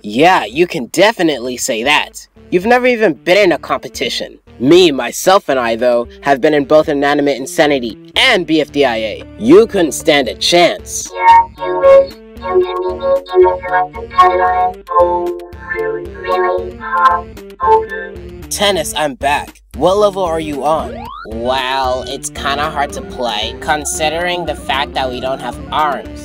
Yeah, you can definitely say that. You've never even been in a competition. Me, myself, and I, though, have been in both Inanimate Insanity and BFDIA. You couldn't stand a chance. Tennis, I'm back. What level are you on? Well, it's kinda hard to play, considering the fact that we don't have arms.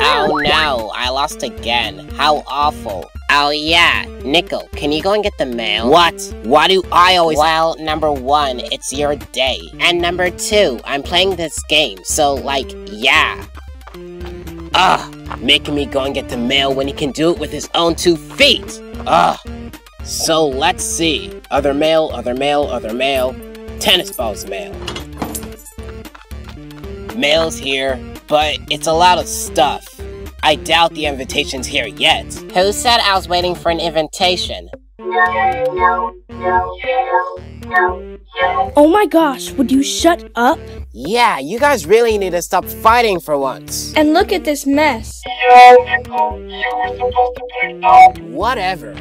Oh no, I lost again. How awful. Oh yeah, Nickel, can you go and get the mail? What? Why do I always— Well, number one, it's your day. And number two, I'm playing this game, so like, yeah. Ugh, making me go and get the mail when he can do it with his own 2 feet. Ugh. So let's see. Other mail, other mail, other mail. Tennis balls mail. Mail's here, but it's a lot of stuff. I doubt the invitation's here yet. Who said I was waiting for an invitation? Oh my gosh, would you shut up? Yeah, you guys really need to stop fighting for once. And look at this mess. Whatever.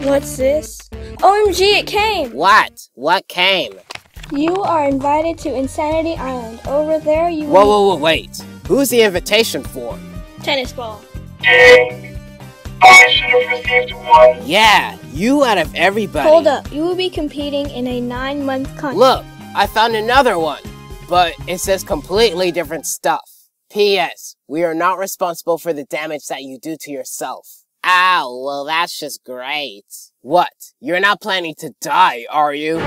What's this? OMG, it came! What? What came? You are invited to Insanity Island. Over there you Whoa, wait. Who's the invitation for? Tennis ball. I should have received one. Yeah, you out of everybody. Hold up, you will be competing in a 9-month contest. Look, I found another one, but it says completely different stuff. P.S. We are not responsible for the damage that you do to yourself. Oh, well that's just great. What? You're not planning to die, are you?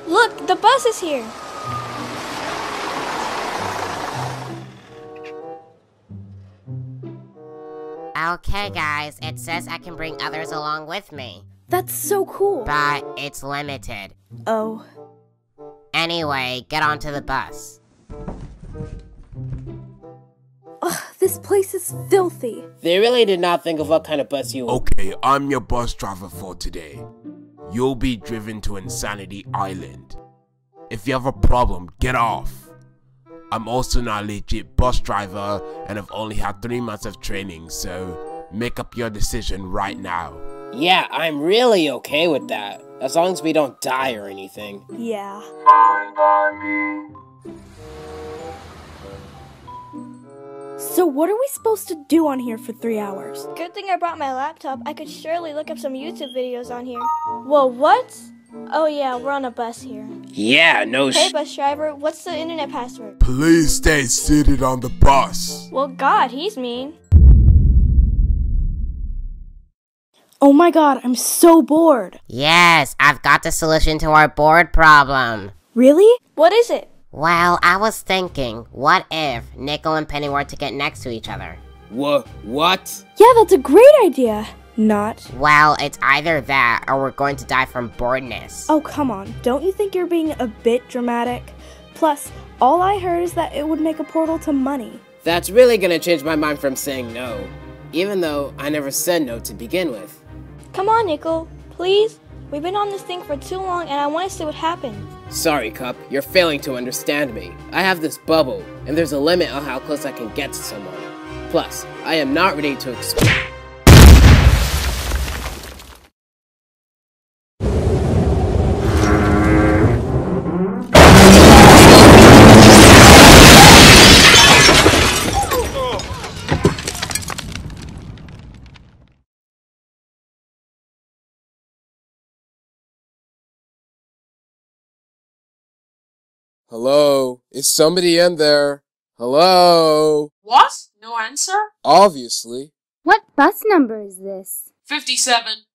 Look, the bus is here. Okay guys, it says I can bring others along with me. That's so cool. But it's limited. Oh. Anyway, get onto the bus. Ugh, this place is filthy. They really did not think of what kind of bus you— Okay, I'm your bus driver for today. You'll be driven to Insanity Island. If you have a problem, get off. I'm also not a legit bus driver and I've only had 3 months of training, so make up your decision right now. Yeah, I'm really okay with that, as long as we don't die or anything. Yeah. So what are we supposed to do on here for 3 hours? Good thing I brought my laptop. I could surely look up some YouTube videos on here. Whoa, what? Oh yeah, we're on a bus here. Yeah, no Hey bus driver, what's the internet password? Please stay seated on the bus. Well, God, he's mean. Oh my God, I'm so bored. Yes, I've got the solution to our board problem. Really? What is it? Well, I was thinking, what if Nickel and Penny were to get next to each other? What? Yeah, that's a great idea. Not. Well, it's either that or we're going to die from boredness. Oh, come on. Don't you think you're being a bit dramatic? Plus, all I heard is that it would make a portal to money. That's really gonna change my mind from saying no, even though I never said no to begin with. Come on, Nickel. Please? We've been on this thing for too long and I want to see what happens. Sorry, Cup, you're failing to understand me. I have this bubble, and there's a limit on how close I can get to someone. Plus, I am not ready to explode. Hello? Is somebody in there? Hello? What? No answer? Obviously. What bus number is this? 57.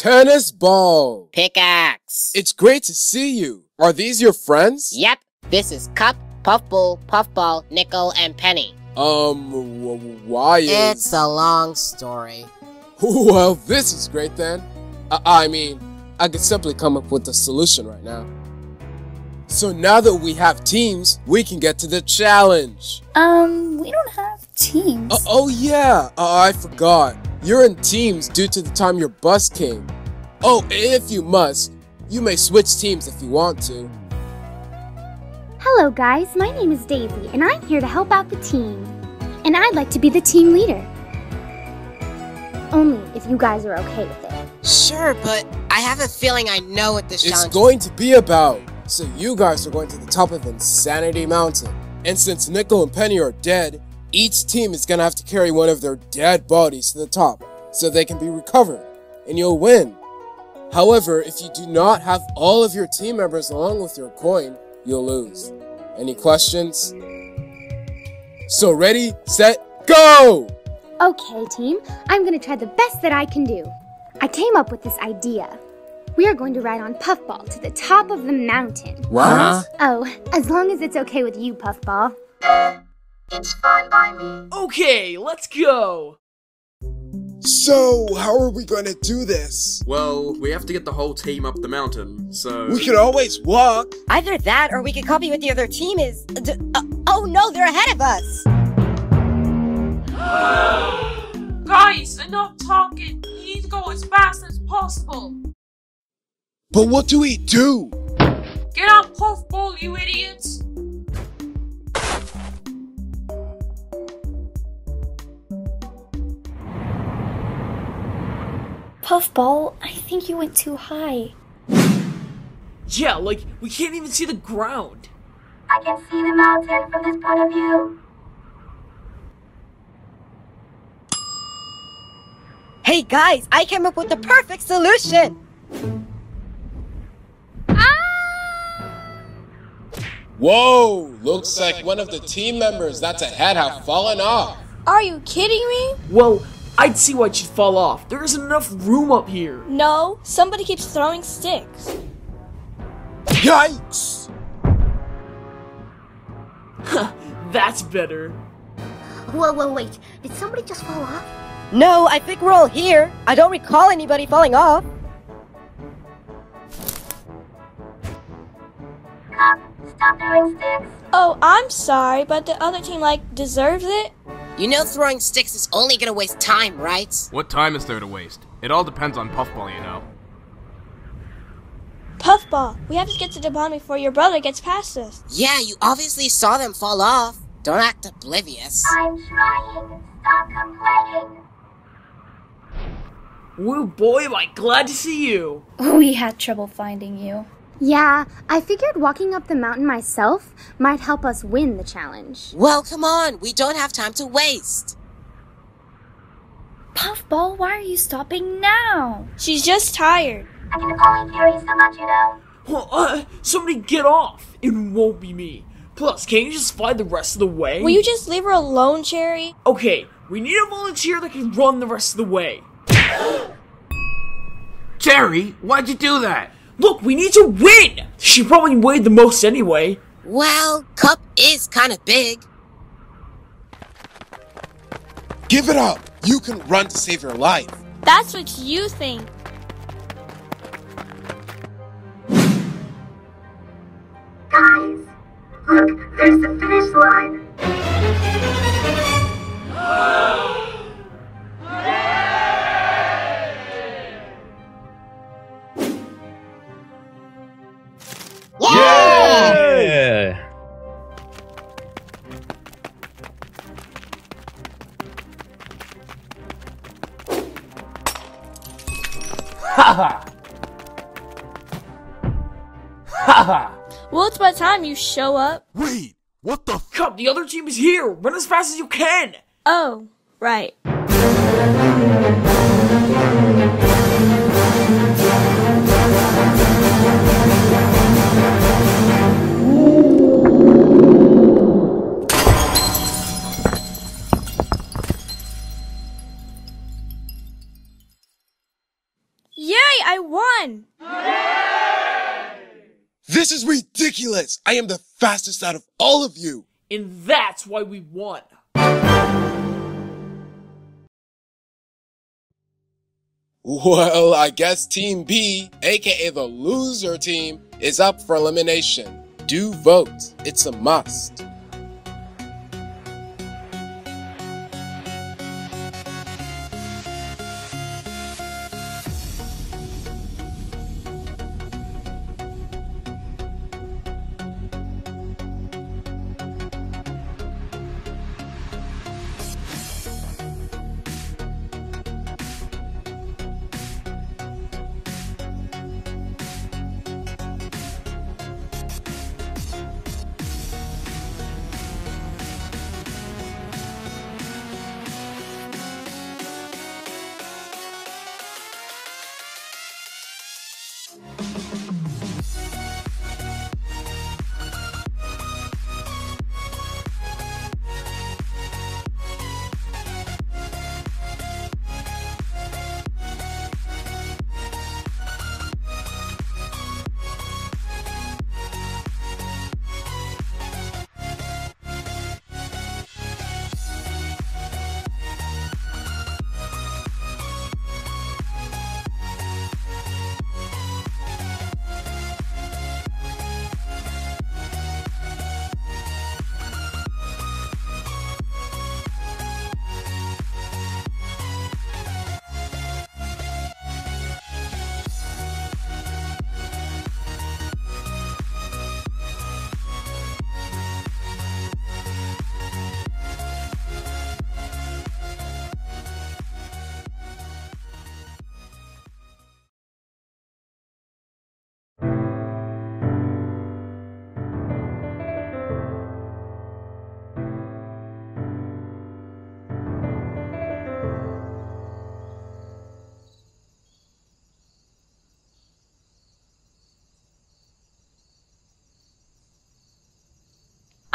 Tennis ball! Pickaxe. It's great to see you. Are these your friends? Yep, this is Cup, Puffball, Puffball, Nickel, and Penny. Why is... It's a long story. Well, this is great then. I mean, I could simply come up with a solution right now. So now that we have teams, we can get to the challenge. We don't have teams. Oh yeah, I forgot. You're in teams due to the time your bus came. Oh, if you must, you may switch teams if you want to. Hello guys, my name is Daisy, and I'm here to help out the team. And I'd like to be the team leader. Only if you guys are okay with it. Sure, but I have a feeling I know what this challenge It's going to be about. So you guys are going to the top of Insanity Mountain. And since Nickel and Penny are dead, each team is gonna have to carry one of their dead bodies to the top so they can be recovered, and you'll win. However, if you do not have all of your team members along with your coin, you'll lose. Any questions? So ready, set, go! Okay, team, I'm gonna try the best that I can do. I came up with this idea. We are going to ride on Puffball to the top of the mountain. What? Oh, as long as it's okay with you, Puffball. It's fine by me. Okay, let's go! So, how are we gonna do this? Well, we have to get the whole team up the mountain, so... We could always walk! Either that, or we could copy what the other team is. Oh no, they're ahead of us! Guys, enough talking. We need to go as fast as possible. But what do we do? Get on Puffball, you idiots! Puffball, I think you went too high. Yeah, like, we can't even see the ground. I can see the mountain from this point of view. Hey guys, I came up with the perfect solution! Whoa! Looks like one of the team members that's ahead have fallen off. Are you kidding me? Well, I'd see why she'd fall off. There isn't enough room up here. No, somebody keeps throwing sticks. Yikes! That's better. Whoa, wait. Did somebody just fall off? No, I think we're all here. I don't recall anybody falling off. Stop throwing sticks. Oh, I'm sorry, but the other team, deserves it? You know throwing sticks is only gonna waste time, right? What time is there to waste? It all depends on Puffball, you know. Puffball, we have to get to the bottom before your brother gets past us. Yeah, you obviously saw them fall off. Don't act oblivious. I'm trying. Stop complaining. Woo boy, am I glad to see you. We had trouble finding you. Yeah, I figured walking up the mountain myself might help us win the challenge. Well, come on, we don't have time to waste. Puffball, why are you stopping now? She's just tired. I can only carry so much, you know. Well, somebody get off. It won't be me. Plus, can't you just fly the rest of the way? Will you just leave her alone, Cherry? Okay, we need a volunteer that can run the rest of the way. Cherry, why'd you do that? Look, we need to win! She probably weighed the most anyway. Well, Cup is kinda big. Give it up! You can run to save your life. That's what you think. Guys, look, there's the finish line. Yeah! Haha! Haha! Well, it's about time you show up. Wait, what the Cup, the other team is here! Run as fast as you can! Oh, right. Yay, I won! This is ridiculous! I am the fastest out of all of you! And that's why we won. Well, I guess Team B, aka the loser team, is up for elimination. Do vote. It's a must.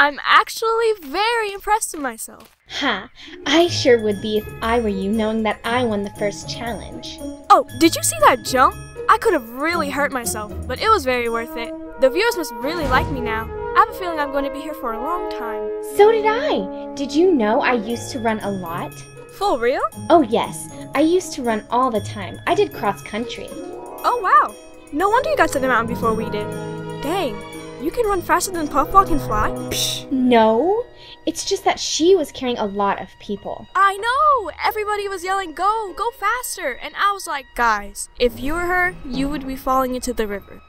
I'm actually very impressed with myself. Ha! I sure would be if I were you, knowing that I won the first challenge. Oh, did you see that jump? I could have really hurt myself, but it was very worth it. The viewers must really like me now. I have a feeling I'm going to be here for a long time. So did I! Did you know I used to run a lot? For real? Oh yes, I used to run all the time. I did cross country. Oh wow! No wonder you got to the mountain before we did. Dang, you can run faster than Puffball can fly? Psh, no! It's just that she was carrying a lot of people. I know! Everybody was yelling, go, go faster! And I was like, guys, if you were her, you would be falling into the river.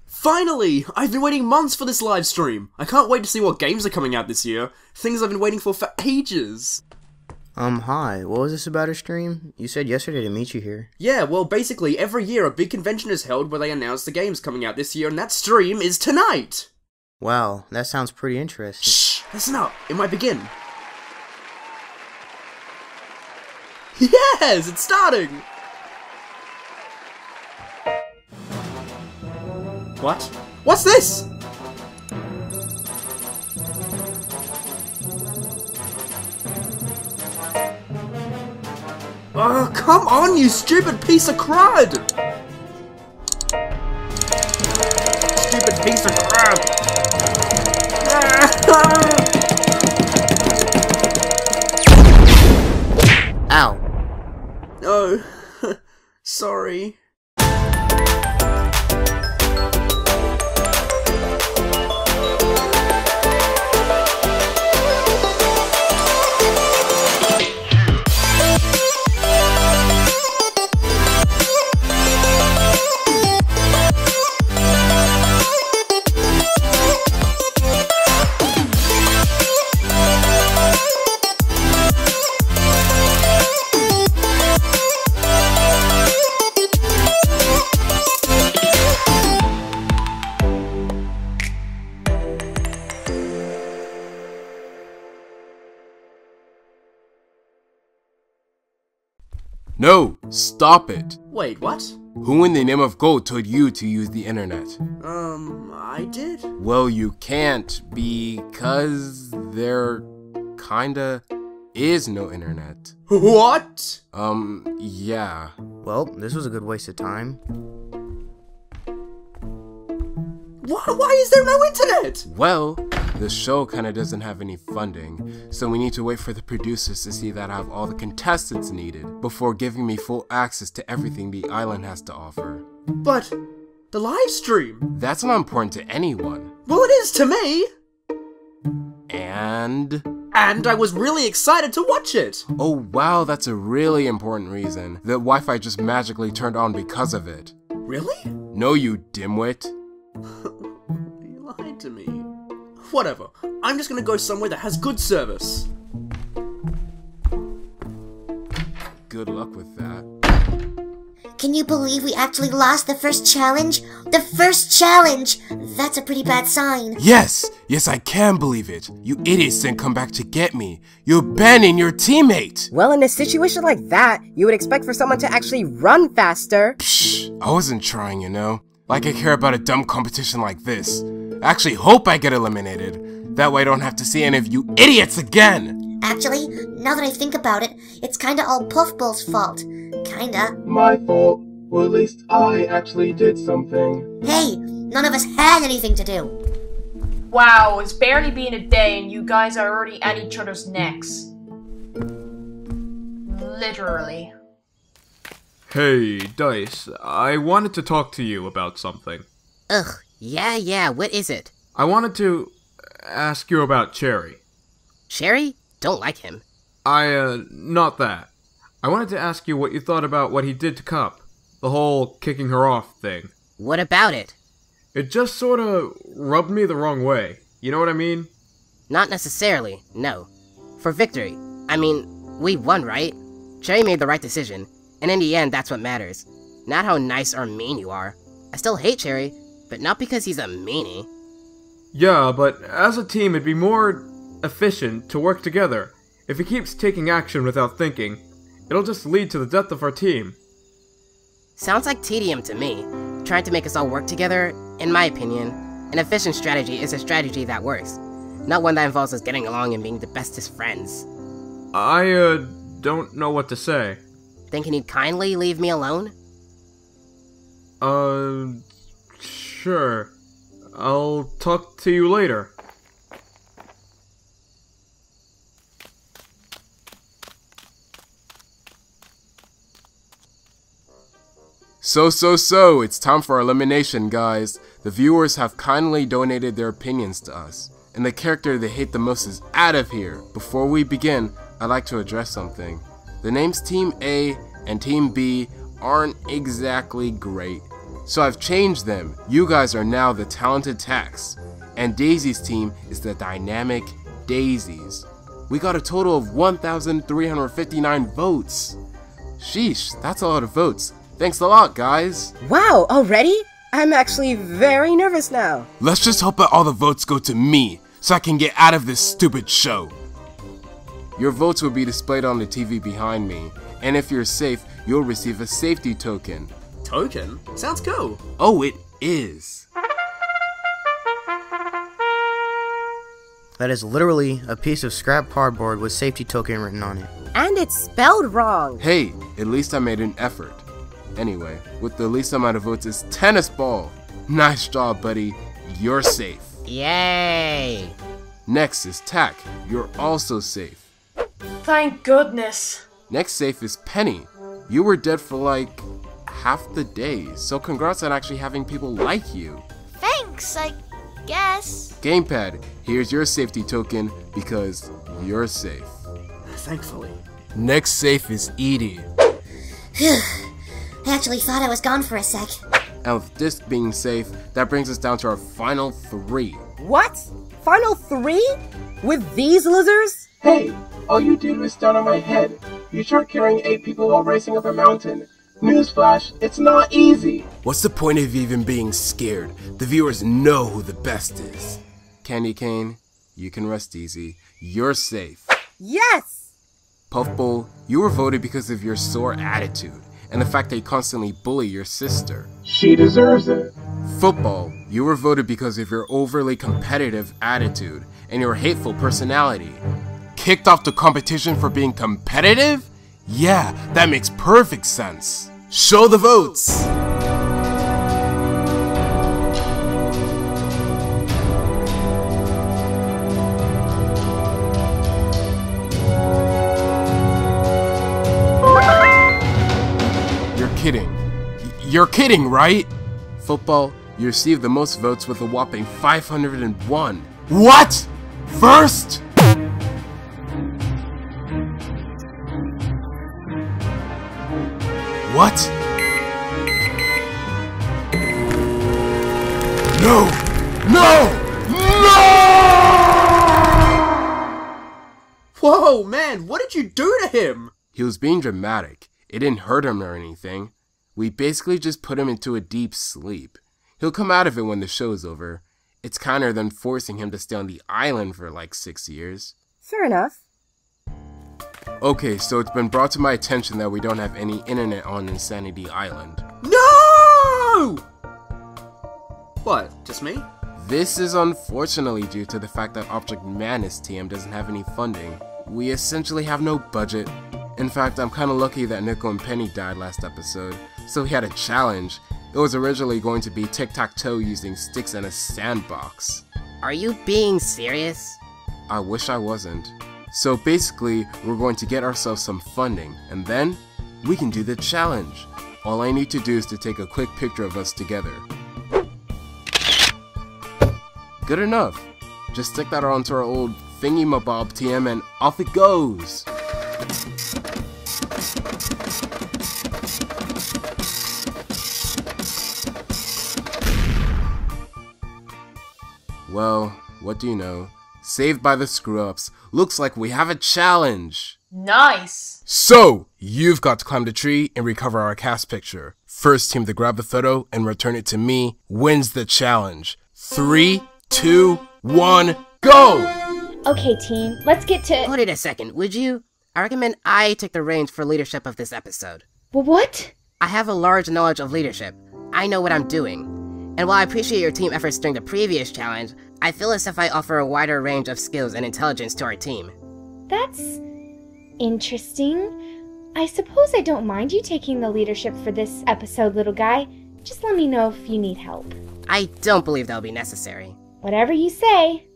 Finally! I've been waiting months for this live stream. I can't wait to see what games are coming out this year. Things I've been waiting for ages. Hi. What was this about a stream? You said yesterday to meet you here. Yeah, well, basically, every year a big convention is held where they announce the games coming out this year, and that stream is tonight! Wow, that sounds pretty interesting. Shh! Listen up. It might begin. Yes! It's starting! What? What's this? Oh, come on, you stupid piece of crud! Stupid piece of crud! Ow. Oh, sorry. No, stop it. Wait, what? Who in the name of gold told you to use the internet? I did? Well, you can't because there kinda is no internet. What? Yeah. Well, this was a good waste of time. Why is there no internet? Well, the show kinda doesn't have any funding, so we need to wait for the producers to see that I have all the contestants needed before giving me full access to everything the island has to offer. But the live stream? That's not important to anyone. Well, it is to me! And I was really excited to watch it! Oh wow, that's a really important reason. The Wi-Fi just magically turned on because of it. Really? No, you dimwit. You lied to me. Whatever. I'm just gonna go somewhere that has good service. Good luck with that. Can you believe we actually lost the first challenge? The first challenge! That's a pretty bad sign. Yes! Yes, I can believe it. You idiots didn't come back to get me. You abandoned your teammate! Well, in a situation like that, you would expect for someone to actually run faster. Psh, I wasn't trying, you know? Like I care about a dumb competition like this. I actually hope I get eliminated. That way I don't have to see any of you idiots again! Actually, now that I think about it, it's kinda all Puffball's fault. Kinda. My fault. Well, at least I actually did something. Hey, none of us had anything to do. Wow, it's barely been a day and you guys are already at each other's necks. Literally. Hey, Dice, I wanted to talk to you about something. Ugh, yeah, what is it? I wanted to ask you about Cherry. Cherry? Don't like him. Not that. I wanted to ask you what you thought about what he did to Cup. The whole kicking her off thing. What about it? It just sorta rubbed me the wrong way. You know what I mean? Not necessarily, no. For victory. I mean, we won, right? Cherry made the right decision, and in the end, that's what matters. Not how nice or mean you are. I still hate Cherry, but not because he's a meanie. Yeah, but as a team, it'd be more efficient to work together. If he keeps taking action without thinking, it'll just lead to the death of our team. Sounds like tedium to me. Trying to make us all work together, in my opinion, an efficient strategy is a strategy that works. Not one that involves us getting along and being the bestest friends. I, don't know what to say. Then can you kindly leave me alone? Sure. I'll talk to you later. So, it's time for our elimination, guys. The viewers have kindly donated their opinions to us, and the character they hate the most is out of here. Before we begin, I'd like to address something. The names Team A and Team B aren't exactly great, so I've changed them. You guys are now the Talented Techs, and Daisy's team is the Dynamic Daisies. We got a total of 1,359 votes. Sheesh, that's a lot of votes. Thanks a lot, guys. Wow, already? I'm actually very nervous now. Let's just hope that all the votes go to me, so I can get out of this stupid show. Your votes will be displayed on the TV behind me, and if you're safe, you'll receive a safety token. Token? Sounds cool. Oh, it is. That is literally a piece of scrap cardboard with safety token written on it. And it's spelled wrong. Hey, at least I made an effort. Anyway, with the least amount of votes is Tennis Ball. Nice job, buddy. You're safe. Yay! Next is Tack. You're also safe. Thank goodness. Next safe is Penny. You were dead for like half the day, so congrats on actually having people like you. Thanks, I guess. Gamepad, here's your safety token because you're safe. Thankfully. Next safe is Edie. Phew. I actually thought I was gone for a sec. And with this being safe, that brings us down to our final 3. What? Final 3? With these losers? Hey, all you did was stand on my head. You sure carrying 8 people while racing up a mountain. Newsflash, it's not easy. What's the point of even being scared? The viewers know who the best is. Candy Cane, you can rest easy. You're safe. Yes! Puffball, you were voted because of your sore attitude. and the fact that you constantly bully your sister. She deserves it. Football, you were voted because of your overly competitive attitude and your hateful personality. Kicked off the competition for being competitive? Yeah, that makes perfect sense. Show the votes! You're kidding, right? Football, you received the most votes with a whopping 501. What? First? What? No! No! No! Whoa, man, what did you do to him? He was being dramatic. It didn't hurt him or anything. We basically just put him into a deep sleep. He'll come out of it when the show's over. It's kinder than forcing him to stay on the island for like 6 years. Fair enough. Okay, so it's been brought to my attention that we don't have any internet on Insanity Island. No! What, just me? This is unfortunately due to the fact that Object Madness TM doesn't have any funding. We essentially have no budget. In fact, I'm kinda lucky that Nico and Penny died last episode, so we had a challenge. It was originally going to be tic-tac-toe using sticks in a sandbox. Are you being serious? I wish I wasn't. So basically, we're going to get ourselves some funding, and then we can do the challenge. All I need to do is to take a quick picture of us together. Good enough. Just stick that onto our old thingy-mabob TM and off it goes. Well, what do you know? Saved by the screw-ups. Looks like we have a challenge. Nice. So, you've got to climb the tree and recover our cast picture. First team to grab the photo and return it to me wins the challenge. 3, 2, 1, go! Okay, team, let's get to— Hold it a second, would you? I recommend I take the reins for leadership of this episode. What? I have a large knowledge of leadership. I know what I'm doing. And while I appreciate your team efforts during the previous challenge, I feel as if I offer a wider range of skills and intelligence to our team. That's interesting. I suppose I don't mind you taking the leadership for this episode, little guy. Just let me know if you need help. I don't believe that'll be necessary. Whatever you say.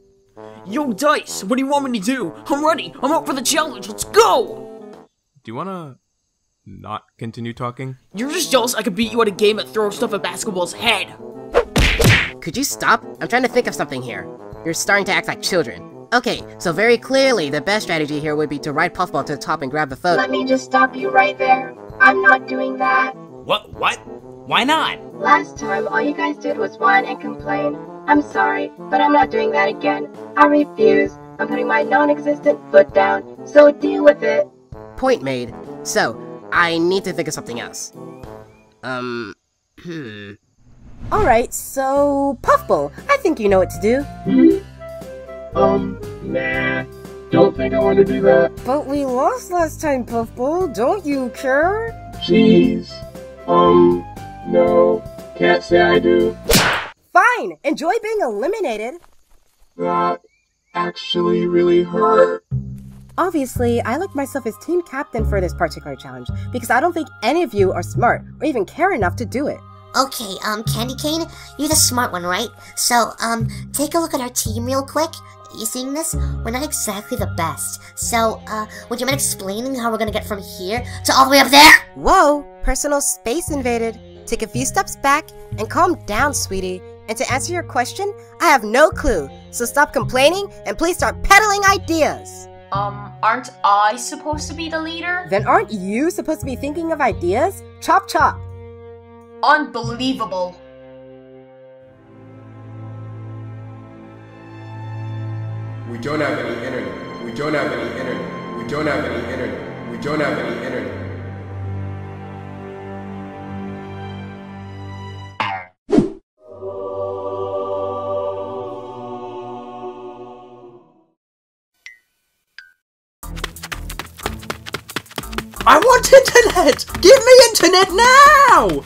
Yo, Dice, what do you want me to do? I'm ready. I'm up for the challenge. Let's go! Do you wanna not continue talking? You're just jealous I could beat you at a game that throws stuff at basketball's head. Could you stop? I'm trying to think of something here. You're starting to act like children. Okay, so very clearly the best strategy here would be to ride Puffball to the top and grab the photo. Let me just stop you right there. I'm not doing that. What? Why not? Last time, all you guys did was whine and complain. I'm sorry, but I'm not doing that again. I refuse. I'm putting my non-existent foot down, so deal with it. Point made. So, I need to think of something else. Alright, so Puffball, I think you know what to do. Nah. Don't think I want to do that. But we lost last time, Puffball. Don't you care? Jeez. No. Can't say I do. Fine! Enjoy being eliminated! That actually really hurt. Obviously, I elected myself as team captain for this particular challenge because I don't think any of you are smart or even care enough to do it. Okay, Candy Cane, you're the smart one, right? So, take a look at our team real quick. You seeing this? We're not exactly the best. So, would you mind explaining how we're gonna get from here to all the way up there? Whoa! Personal space invaded. Take a few steps back and calm down, sweetie. And to answer your question, I have no clue. So stop complaining and please start peddling ideas. Aren't I supposed to be the leader? Then aren't you supposed to be thinking of ideas? Chop chop. Unbelievable. We don't have any internet. We don't have any internet. We don't have any internet. We don't have any internet. I want want internet! Give me internet now!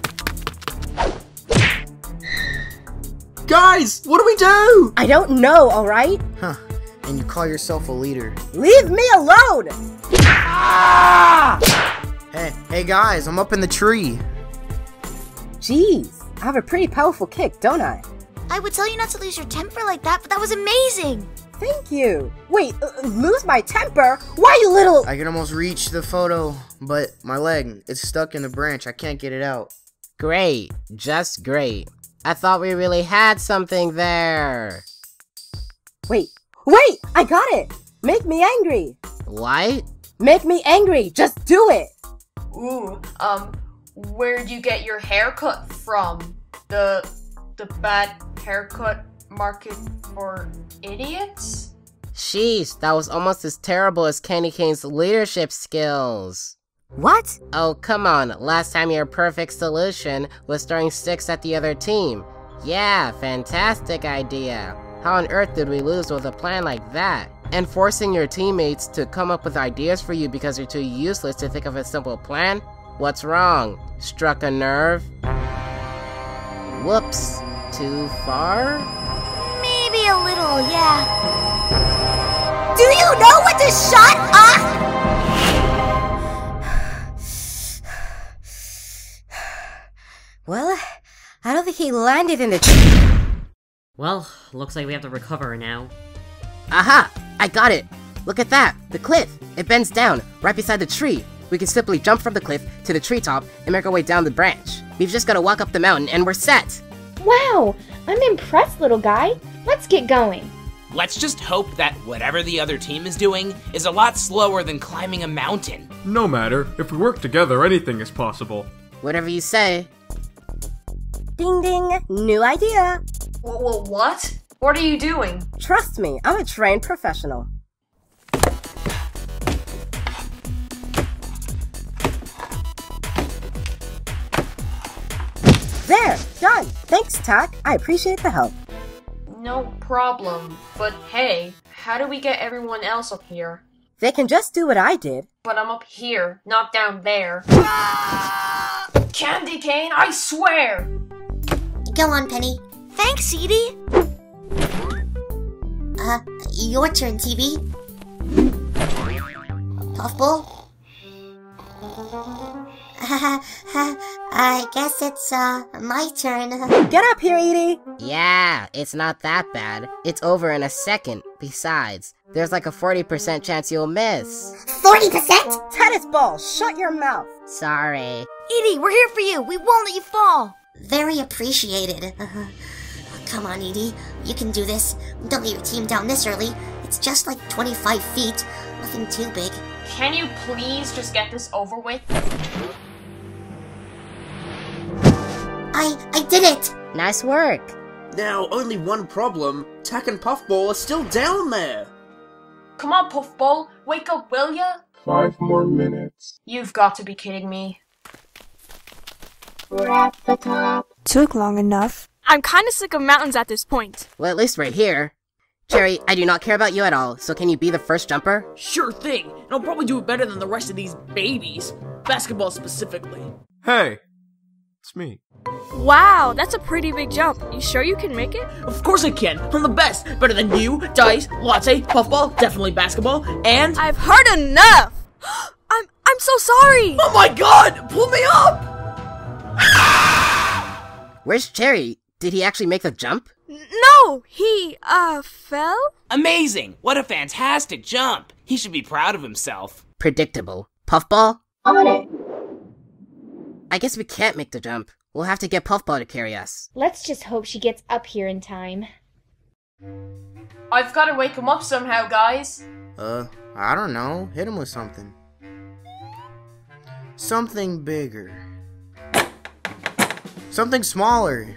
Guys, what do we do? I don't know, alright? Huh. And you call yourself a leader. Leave me alone! Hey guys, I'm up in the tree. Jeez, I have a pretty powerful kick, don't I? I would tell you not to lose your temper like that, but that was amazing! Thank you! Wait, lose my temper? Why, you little— I can almost reach the photo, but my leg, it's stuck in the branch. I can't get it out. Great. Just great. I thought we really had something there. Wait! I got it! Make me angry! What? Make me angry! Just do it! Ooh, where'd you get your haircut from? The bad haircut market for idiots? Sheesh, that was almost as terrible as Candy Cane's leadership skills. What? Oh, come on. Last time your perfect solution was throwing sticks at the other team. Yeah, fantastic idea. How on earth did we lose with a plan like that? And forcing your teammates to come up with ideas for you because you're too useless to think of a simple plan? What's wrong? Struck a nerve? Whoops. Too far? Maybe a little, yeah. Do you know when to shut up? Well, I don't think he landed in the Well, looks like we have to recover now. Aha! I got it! Look at that! The cliff! It bends down, right beside the tree. We can simply jump from the cliff to the treetop and make our way down the branch. We've just gotta walk up the mountain and we're set! Wow! I'm impressed, little guy. Let's get going. Let's just hope that whatever the other team is doing is a lot slower than climbing a mountain. No matter. If we work together, anything is possible. Whatever you say. Ding ding! New idea! What? What are you doing? Trust me, I'm a trained professional. There! Done! Thanks, Tack. I appreciate the help. No problem. But hey, how do we get everyone else up here? They can just do what I did. But I'm up here, not down there. Candy Cane, I swear! Go on, Penny. Thanks, Edie. Your turn, TV. Puffball? I guess it's, my turn. Get up here, Edie! Yeah, it's not that bad. It's over in a second. Besides, there's like a 40% chance you'll miss. 40%? Tennis ball, shut your mouth! Sorry. Edie, we're here for you. We won't let you fall. Very appreciated. Come on, Edie. You can do this. Don't let your team down this early. It's just like 25 feet. Nothing too big. Can you please just get this over with? I did it! Nice work. Now, only one problem. Tack and Puffball are still down there. Come on, Puffball. Wake up, will ya? 5 more minutes. You've got to be kidding me. We're at the top. Took long enough. I'm kinda sick of mountains at this point. Well, at least right here. Cherry, I do not care about you at all, so can you be the first jumper? Sure thing, and I'll probably do it better than the rest of these babies. Basketball specifically. Hey! It's me. Wow, that's a pretty big jump. You sure you can make it? Of course I can. I'm the best. Better than you, Dice, Latte, Puffball, definitely basketball, and— I've heard enough! I'm so sorry! Oh my god! Pull me up! Where's Cherry? Did he actually make the jump? No! He, fell? Amazing! What a fantastic jump! He should be proud of himself. Predictable. Puffball? On it. I guess we can't make the jump. We'll have to get Puffball to carry us. Let's just hope she gets up here in time. I've got to wake him up somehow, guys. I don't know. Hit him with something. Something bigger. Something smaller.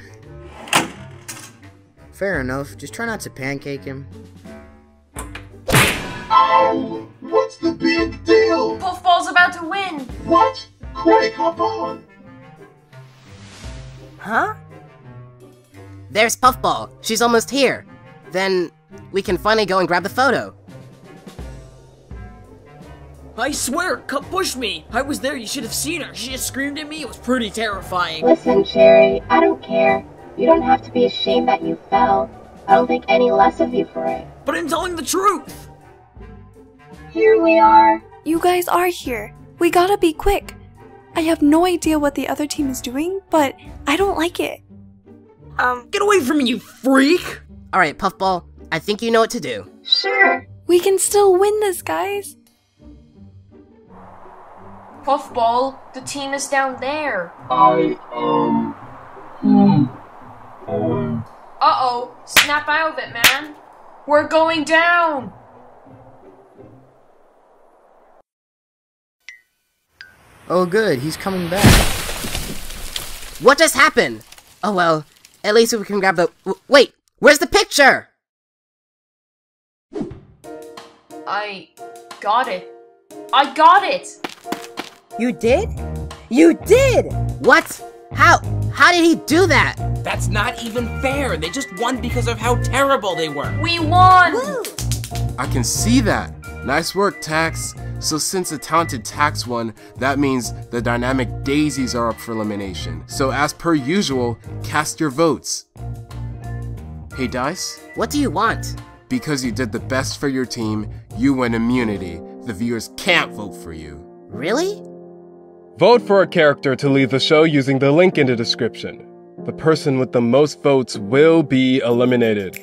Fair enough. Just try not to pancake him. Ow! What's the big deal? Puffball's about to win. What? Craig, hop on. Huh? There's Puffball. She's almost here. Then we can finally go and grab the photo. I swear, Cup pushed me. I was there, you should have seen her. She just screamed at me, it was pretty terrifying. Listen, Cherry, I don't care. You don't have to be ashamed that you fell. I don't think any less of you for it. But I'm telling the truth. Here we are. You guys are here. We gotta be quick. I have no idea what the other team is doing, but I don't like it. Get away from me, you freak! Alright, Puffball, I think you know what to do. Sure. We can still win this, guys. Puffball, the team is down there. Uh-oh, snap out of it, man. We're going down. Oh good, he's coming back. What just happened? Oh well, at least we can grab the... Wait, where's the picture? I got it. I got it! You did? You did! What? How did he do that? That's not even fair. They just won because of how terrible they were. We won! Woo. I can see that. Nice work, Tax. So since the talented Tax won, that means the dynamic daisies are up for elimination. So as per usual, cast your votes. Hey Dice? What do you want? Because you did the best for your team, you win immunity. The viewers can't vote for you. Really? Vote for a character to leave the show using the link in the description. The person with the most votes will be eliminated.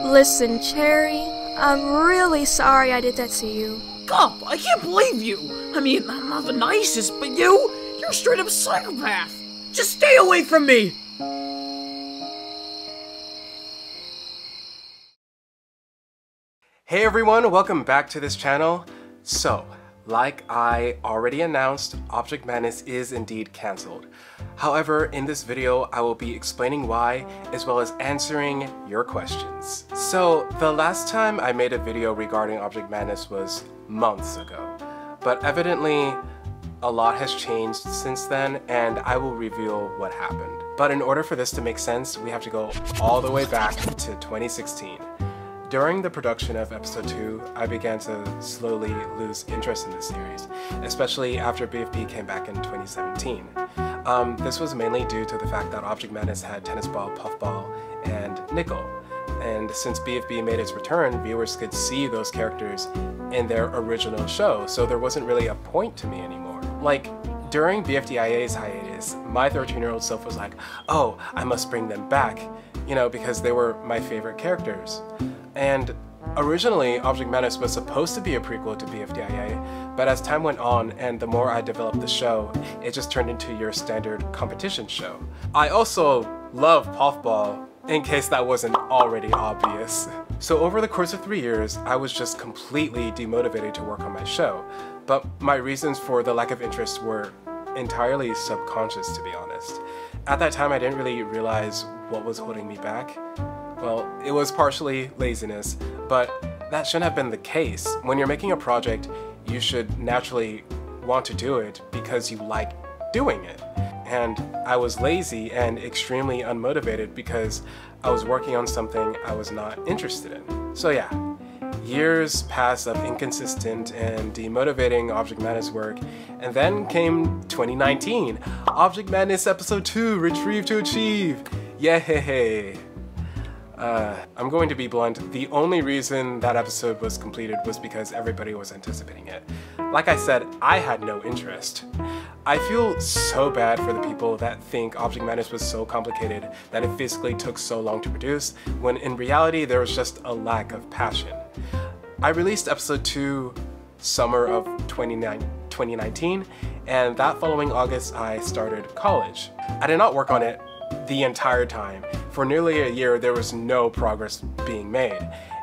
Listen, Cherry, I'm really sorry I did that to you. Cup, I can't believe you. I mean, I'm not the nicest, but you're a straight up psychopath. Just stay away from me. Hey everyone, welcome back to this channel. So, like I already announced, Object Madness is indeed cancelled. However, in this video, I will be explaining why, as well as answering your questions. So, the last time I made a video regarding Object Madness was months ago, but evidently, a lot has changed since then, and I will reveal what happened. But in order for this to make sense, we have to go all the way back to 2016. During the production of episode 2, I began to slowly lose interest in the series, especially after BFD came back in 2017. This was mainly due to the fact that Object Madness had Tennis Ball, Puffball, and Nickel. And since BFB made its return, viewers could see those characters in their original show, so there wasn't really a point to me anymore. Like, during BFDIA's hiatus, my 13-year-old self was like, oh, I must bring them back, you know, because they were my favorite characters. And originally, Object Madness was supposed to be a prequel to BFDIA, but as time went on and the more I developed the show, it just turned into your standard competition show. I also love Puffball, in case that wasn't already obvious. So over the course of 3 years, I was just completely demotivated to work on my show, but my reasons for the lack of interest were entirely subconscious, to be honest. At that time, I didn't really realize what was holding me back. Well, it was partially laziness, but that shouldn't have been the case. When you're making a project, you should naturally want to do it because you like doing it. And I was lazy and extremely unmotivated because I was working on something I was not interested in. So yeah, years passed of inconsistent and demotivating Object Madness work, and then came 2019. Object Madness Episode 2, Retrieve to Achieve! Yay! I'm going to be blunt, the only reason that episode was completed was because everybody was anticipating it. Like I said, I had no interest. I feel so bad for the people that think Object Madness was so complicated that it physically took so long to produce, when in reality there was just a lack of passion. I released episode 2 summer of 2019, and that following August I started college. I did not work on it the entire time. For nearly a year there was no progress being made,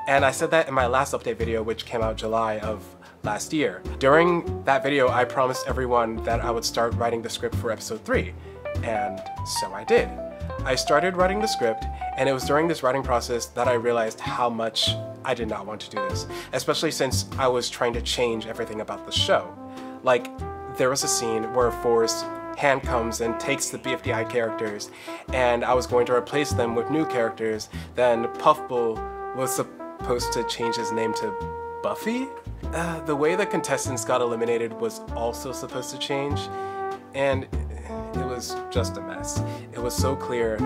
and I said that in my last update video, which came out July of last year. During that video I promised everyone that I would start writing the script for episode 3, and so I did. I started writing the script, and it was during this writing process that I realized how much I did not want to do this, especially since I was trying to change everything about the show. Like, there was a scene where Forrest's hand comes and takes the BFDI characters, and I was going to replace them with new characters. Then Puffball was supposed to change his name to Buffy? The way the contestants got eliminated was also supposed to change, and it was just a mess. It was so clear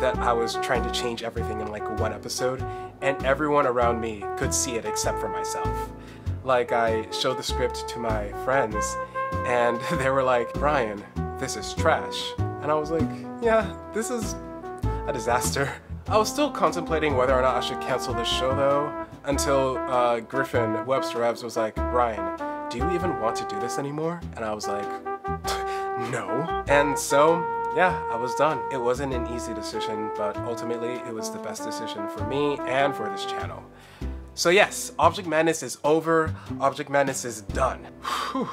that I was trying to change everything in like one episode, and everyone around me could see it except for myself. Like, I showed the script to my friends, and they were like, "Brian, this is trash." And I was like, yeah, this is a disaster. I was still contemplating whether or not I should cancel this show though, until Griffin Webster Evans was like, "Brian, do you even want to do this anymore?" And I was like, no. And so, yeah, I was done. It wasn't an easy decision, but ultimately it was the best decision for me and for this channel. So yes, Object Madness is over. Object Madness is done. Whew.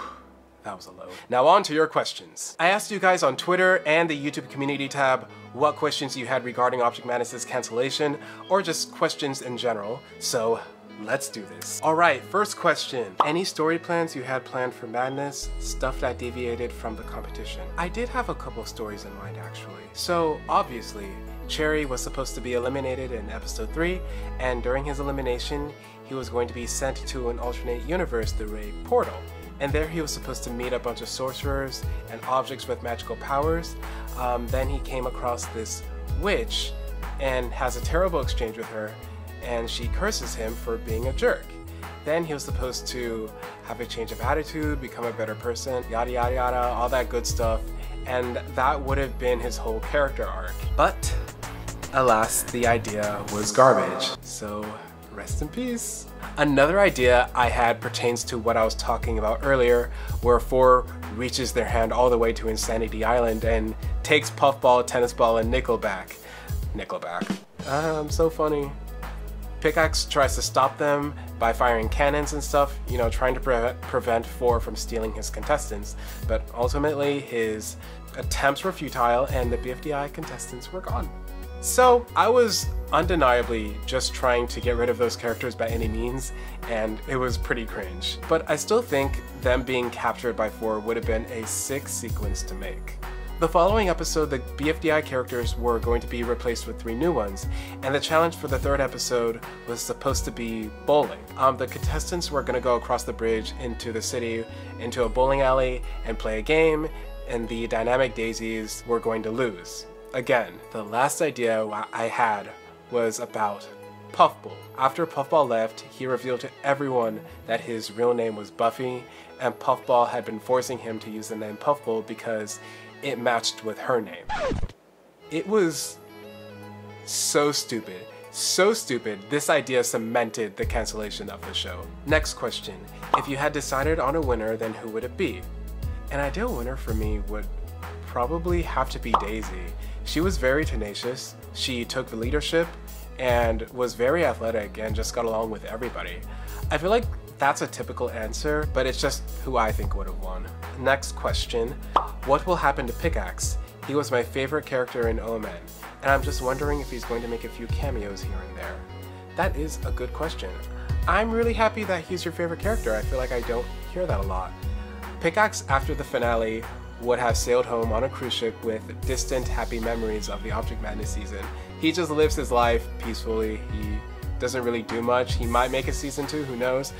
That was a low. Now on to your questions. I asked you guys on Twitter and the YouTube community tab what questions you had regarding Object Madness's cancellation, or just questions in general, so let's do this. Alright, first question. Any story plans you had planned for Madness? Stuff that deviated from the competition? I did have a couple stories in mind actually. So obviously, Cherry was supposed to be eliminated in episode 3, and during his elimination, he was going to be sent to an alternate universe through a portal. And there he was supposed to meet a bunch of sorcerers and objects with magical powers. Then he came across this witch and has a terrible exchange with her, and she curses him for being a jerk. Then he was supposed to have a change of attitude, become a better person, yada yada yada, all that good stuff, and that would have been his whole character arc. But alas, the idea was garbage, so rest in peace. Another idea I had pertains to what I was talking about earlier, where 4 reaches their hand all the way to Insanity Island and takes Puffball, Tennis Ball, and Nickelback. So funny. Pickaxe tries to stop them by firing cannons and stuff, you know, trying to prevent 4 from stealing his contestants, but ultimately his attempts were futile and the BFDI contestants were gone. So I was undeniably just trying to get rid of those characters by any means, and it was pretty cringe. But I still think them being captured by 4 would have been a sick sequence to make. The following episode, the BFDI characters were going to be replaced with 3 new ones, and the challenge for the 3rd episode was supposed to be bowling. The contestants were going to go across the bridge into the city, into a bowling alley, and play a game, and the Dynamic Daisies were going to lose. Again, the last idea I had was about Puffball. After Puffball left, he revealed to everyone that his real name was Buffy, and Puffball had been forcing him to use the name Puffball because it matched with her name. It was so stupid. So stupid, this idea cemented the cancellation of the show. Next question. If you had decided on a winner, then who would it be? An ideal winner for me would probably have to be Daisy. She was very tenacious, she took leadership, and was very athletic and just got along with everybody. I feel like that's a typical answer, but it's just who I think would have won. Next question. What will happen to Pickaxe? He was my favorite character in OMN, and I'm just wondering if he's going to make a few cameos here and there. That is a good question. I'm really happy that he's your favorite character. I feel like I don't hear that a lot. Pickaxe, after the finale, would have sailed home on a cruise ship with distant, happy memories of the Object Madness season. He just lives his life peacefully. He doesn't really do much. He might make a season 2, who knows?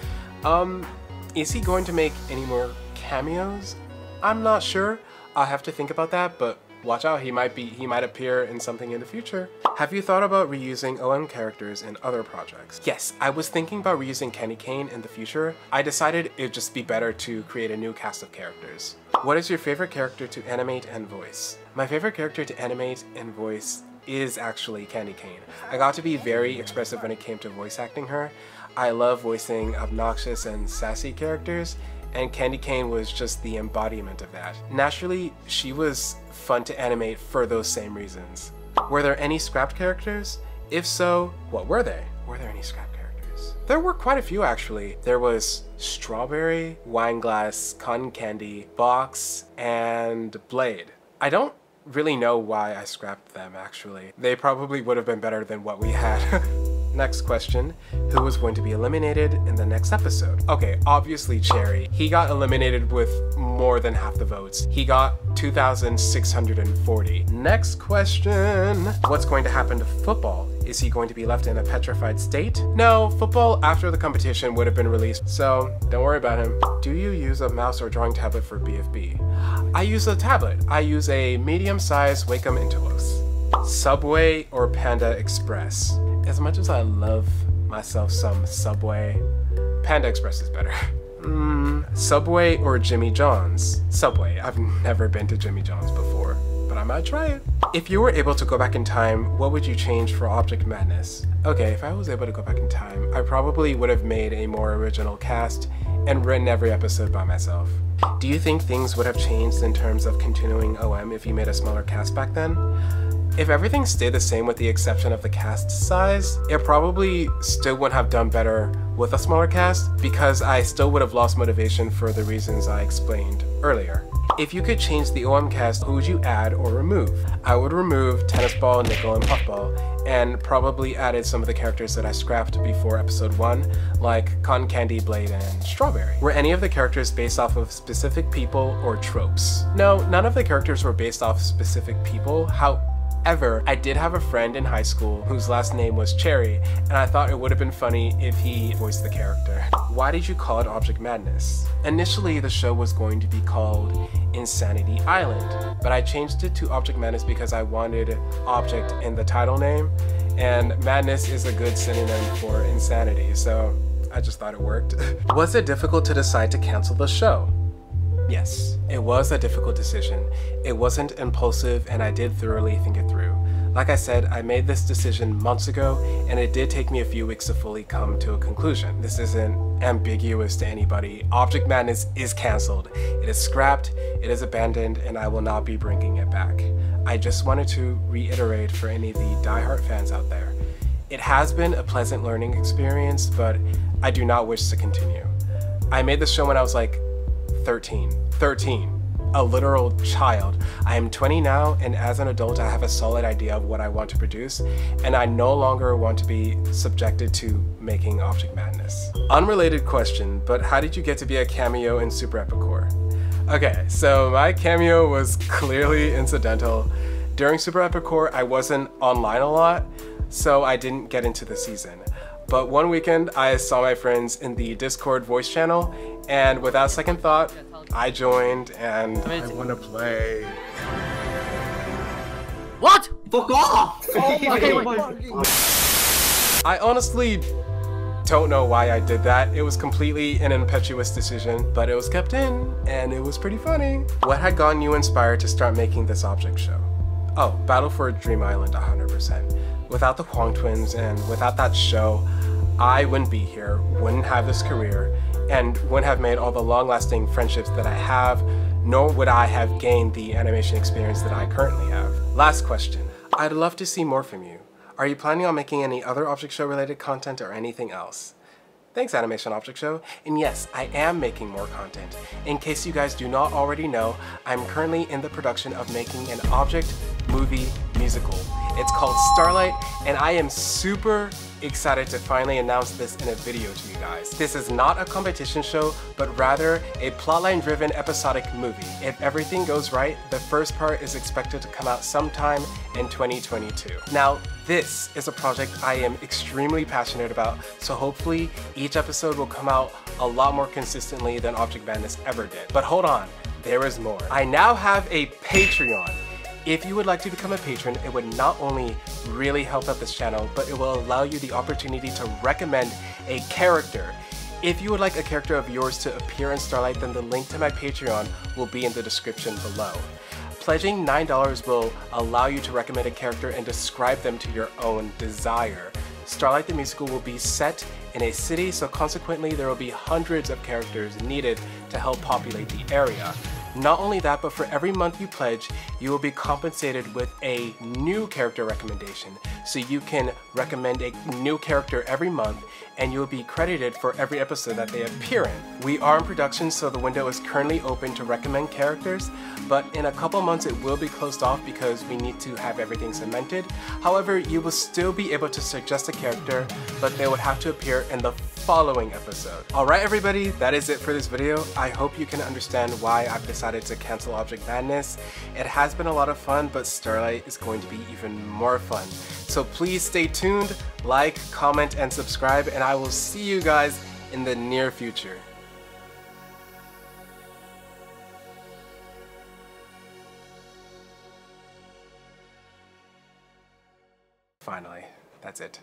Is he going to make any more cameos? I'm not sure. I'll have to think about that, but watch out, he might appear in something in the future. Have you thought about reusing OM characters in other projects? Yes, I was thinking about reusing Candy Cane in the future. I decided it'd just be better to create a new cast of characters. What is your favorite character to animate and voice? My favorite character to animate and voice is actually Candy Cane. I got to be very expressive when it came to voice acting her. I love voicing obnoxious and sassy characters, and Candy Cane was just the embodiment of that. Naturally, she was fun to animate for those same reasons. Were there any scrapped characters? If so, what were they? Were there any scrapped characters? There were quite a few actually. There was Strawberry, Wineglass, Cotton Candy, Box, and Blade. I don't really know why I scrapped them actually. They probably would have been better than what we had. Next question, who was going to be eliminated in the next episode? Okay, obviously Cherry. He got eliminated with more than half the votes. He got 2,640. Next question, what's going to happen to Football? Is he going to be left in a petrified state? No, Football after the competition would have been released, so don't worry about him. Do you use a mouse or drawing tablet for BFB? I use a tablet. I use a medium-sized Wacom Intuos. Subway or Panda Express? As much as I love myself some Subway, Panda Express is better. Subway or Jimmy John's? Subway. I've never been to Jimmy John's before, but I might try it. If you were able to go back in time, what would you change for Object Madness? Okay, if I was able to go back in time, I probably would have made a more original cast and written every episode by myself. Do you think things would have changed in terms of continuing OM if you made a smaller cast back then? If everything stayed the same with the exception of the cast size, it probably still wouldn't have done better with a smaller cast because I still would have lost motivation for the reasons I explained earlier. If you could change the OM cast, who would you add or remove? I would remove Tennis Ball, Nickel, and Puffball, and probably added some of the characters that I scrapped before episode 1, like Cotton Candy, Blade, and Strawberry. Were any of the characters based off of specific people or tropes? No, none of the characters were based off specific people. However, I did have a friend in high school whose last name was Cherry, and I thought it would have been funny if he voiced the character. Why did you call it Object Madness? Initially, the show was going to be called Insanity Island, but I changed it to Object Madness because I wanted Object in the title name, and Madness is a good synonym for insanity, so I just thought it worked. Was it difficult to decide to cancel the show? Yes, it was a difficult decision. It wasn't impulsive and I did thoroughly think it through. Like I said, I made this decision months ago and it did take me a few weeks to fully come to a conclusion. This isn't ambiguous to anybody. Object Madness is cancelled. It is scrapped, it is abandoned, and I will not be bringing it back. I just wanted to reiterate for any of the diehard fans out there. It has been a pleasant learning experience, but I do not wish to continue. I made this show when I was like 13, a literal child. I am 20 now, and as an adult I have a solid idea of what I want to produce, and I no longer want to be subjected to making Object Madness. Unrelated question, but how did you get to be a cameo in Super Epicor? Okay, so my cameo was clearly incidental. During Super Epicor I wasn't online a lot, so I didn't get into the season. But one weekend I saw my friends in the Discord voice channel, and without second thought, I joined and I want to play. What? Fuck off! I honestly don't know why I did that. It was completely an impetuous decision, but it was kept in, and it was pretty funny. What had gotten you inspired to start making this object show? Oh, Battle for Dream Island 100%. Without the Huang twins and without that show, I wouldn't be here, wouldn't have this career, and wouldn't have made all the long-lasting friendships that I have, nor would I have gained the animation experience that I currently have. Last question. I'd love to see more from you. Are you planning on making any other object show related content or anything else? Thanks, Animation Object Show. And yes, I am making more content. In case you guys do not already know, I'm currently in the production of making an object movie musical. It's called Starlight, and I am super excited to finally announce this in a video to you guys. This is not a competition show, but rather a plotline-driven episodic movie. If everything goes right, the first part is expected to come out sometime in 2022. Now, this is a project I am extremely passionate about, so hopefully each episode will come out a lot more consistently than Object Madness ever did. But hold on, there is more. I now have a Patreon. If you would like to become a patron, it would not only really help out this channel, but it will allow you the opportunity to recommend a character. If you would like a character of yours to appear in Starlight, then the link to my Patreon will be in the description below. Pledging $9 will allow you to recommend a character and describe them to your own desire. Starlight the Musical will be set in a city, so consequently there will be hundreds of characters needed to help populate the area. Not only that, but for every month you pledge, you will be compensated with a new character recommendation. So you can recommend a new character every month, and you will be credited for every episode that they appear in. We are in production, so the window is currently open to recommend characters, but in a couple months it will be closed off because we need to have everything cemented. However, you will still be able to suggest a character, but they would have to appear in the following episode. Alright everybody, that is it for this video. I hope you can understand why I've decided to cancel Object Madness. It has been a lot of fun, but Starlight is going to be even more fun. So please stay tuned, like, comment, and subscribe, and I will see you guys in the near future. Finally, that's it.